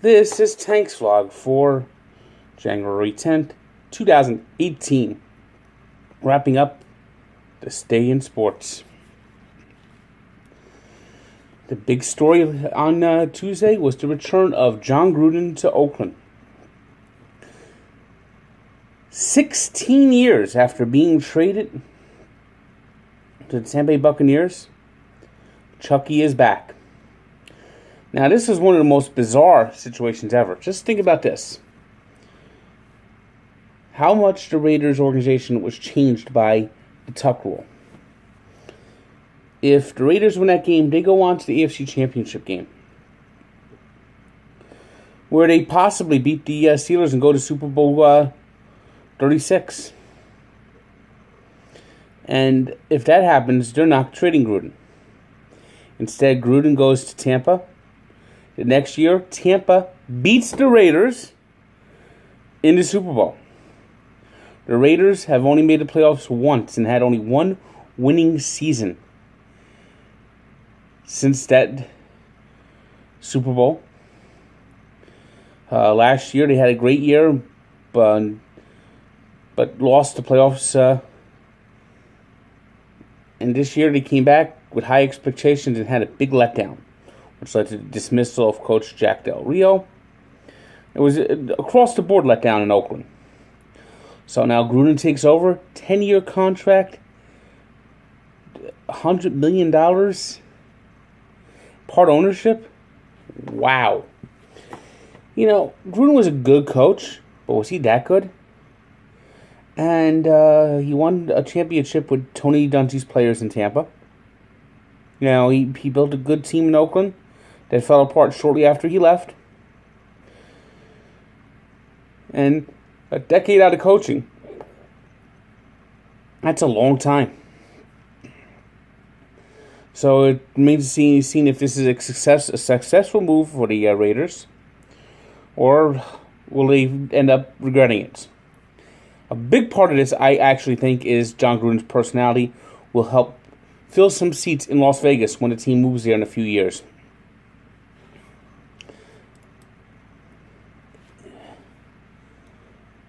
This is Tank's Vlog for January 10th, 2018. Wrapping up this day in sports. The big story on Tuesday was the return of Jon Gruden to Oakland. 16 years after being traded to the Tampa Bay Buccaneers, Chucky is back. Now, this is one of the most bizarre situations ever. Just think about this. How much the Raiders organization was changed by the Tuck rule. If the Raiders win that game, they go on to the AFC Championship game, where they possibly beat the Steelers and go to Super Bowl 36. And if that happens, they're not trading Gruden. Instead, Gruden goes to Tampa. The next year, Tampa beats the Raiders in the Super Bowl. The Raiders have only made the playoffs once and had only one winning season since that Super Bowl. Last year, they had a great year, but lost the playoffs. And this year, they came back with high expectations and had a big letdown, which led to the dismissal of Coach Jack Del Rio. It was across the board letdown in Oakland. So now Gruden takes over, 10-year contract, $100 million, part ownership. Wow. You know, Gruden was a good coach, but was he that good? And he won a championship with Tony Dungy's players in Tampa. You know, he built a good team in Oakland that fell apart shortly after he left. And a decade out of coaching. That's a long time. So it remains to be seen if this is a successful move for the Raiders, or will they end up regretting it? A big part of this, I actually think, is Jon Gruden's personality will help fill some seats in Las Vegas when the team moves there in a few years.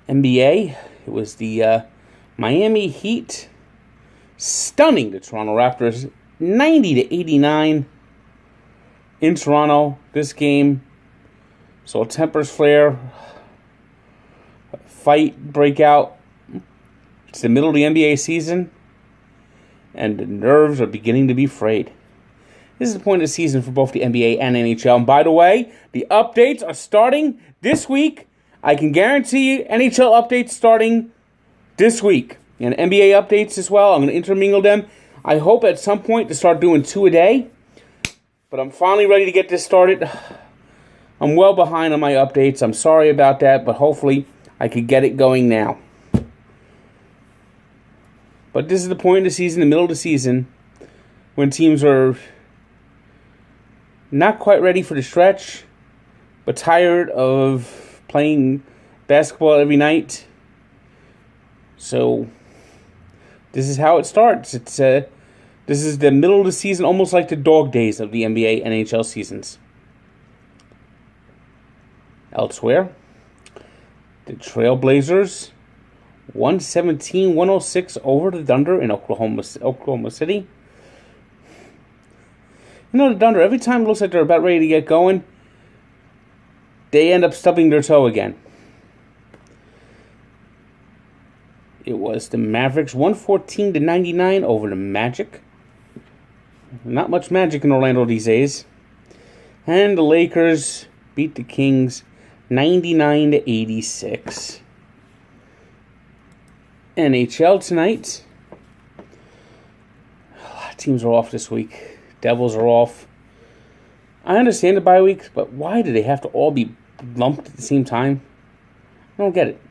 NBA, it was the Miami Heat stunning the Toronto Raptors 90-89 in Toronto. This game saw tempers flare, fight break out. It's the middle of the NBA season, and the nerves are beginning to be frayed. This is the point of the season for both the NBA and NHL. And by the way, the updates are starting this week. I can guarantee you NHL updates starting this week. And NBA updates as well. I'm going to intermingle them. I hope at some point to start doing 2 a day. But I'm finally ready to get this started. I'm well behind on my updates. I'm sorry about that, but hopefully I could get it going now. But this is the point of the season, the middle of the season, when teams are not quite ready for the stretch, but tired of playing basketball every night. So this is how it starts. This is the middle of the season, almost like the dog days of the NBA and NHL seasons. Elsewhere, the Trailblazers 117-106 over the Thunder in Oklahoma City. You know, the Thunder, every time it looks like they're about ready to get going, they end up stubbing their toe again. It was the Mavericks 114-99 over the Magic. Not much magic in Orlando these days. And the Lakers beat the Kings 99-86. NHL tonight. A lot of teams are off this week. Devils are off. I understand the bye weeks, but why do they have to all be lumped at the same time? I don't get it.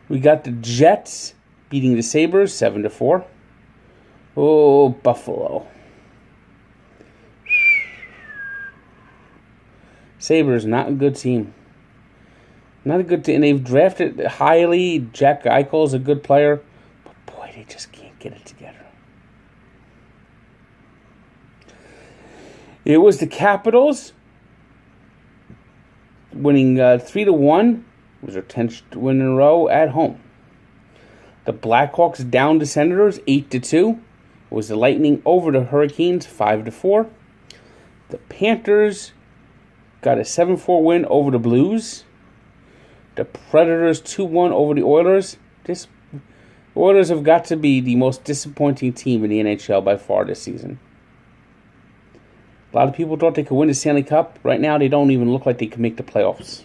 We got the Jets beating the Sabres 7-4. Oh, Buffalo. Sabres, not a good team. Not a good team. They've drafted highly. Jack Eichel's a good player. But boy, they just can't get it together. It was the Capitals winning 3-1. It was their 10th win in a row at home. The Blackhawks down the Senators 8-2. It was the Lightning over the Hurricanes 5-4. The Panthers got a 7-4 win over the Blues. The Predators 2-1 over the Oilers. The Oilers have got to be the most disappointing team in the NHL by far this season. A lot of people thought they could win the Stanley Cup. Right now, they don't even look like they can make the playoffs.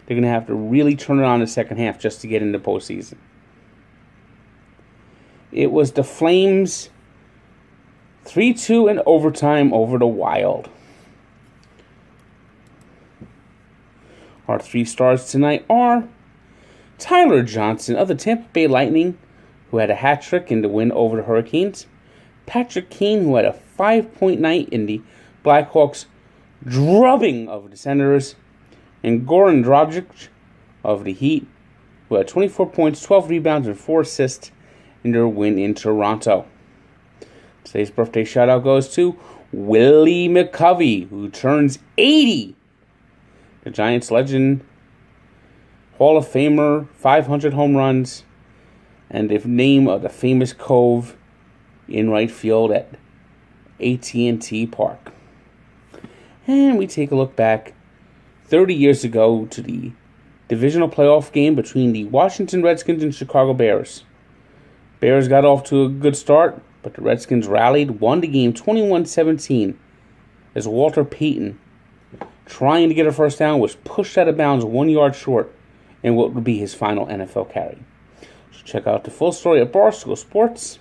They're going to have to really turn it on in the second half just to get into the postseason. It was the Flames 3-2 in overtime over the Wild. Our 3 stars tonight are Tyler Johnson of the Tampa Bay Lightning, who had a hat trick in the win over the Hurricanes. Patrick Kane, who had a 5-point night in the Blackhawks drubbing of the Senators. And Goran Dragic of the Heat, who had 24 points, 12 rebounds, and 4 assists in their win in Toronto. Today's birthday shout-out goes to Willie McCovey, who turns 80. The Giants legend, Hall of Famer, 500 home runs, and the name of the famous cove in right field at AT&T Park. And we take a look back 30 years ago to the divisional playoff game between the Washington Redskins and Chicago Bears. Bears got off to a good start, but the Redskins rallied, won the game 21-17 as Walter Payton, trying to get a first down, was pushed out of bounds 1 yard short in what would be his final NFL carry. So check out the full story at Barstool Sports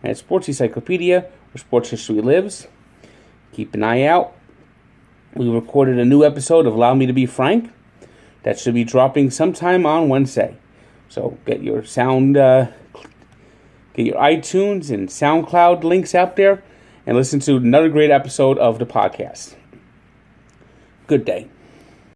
and Sports Encyclopedia, where sports history lives. Keep an eye out. We recorded a new episode of Allow Me to Be Frank. That should be dropping sometime on Wednesday. So get your get your iTunes and SoundCloud links out there and listen to another great episode of the podcast. Good day.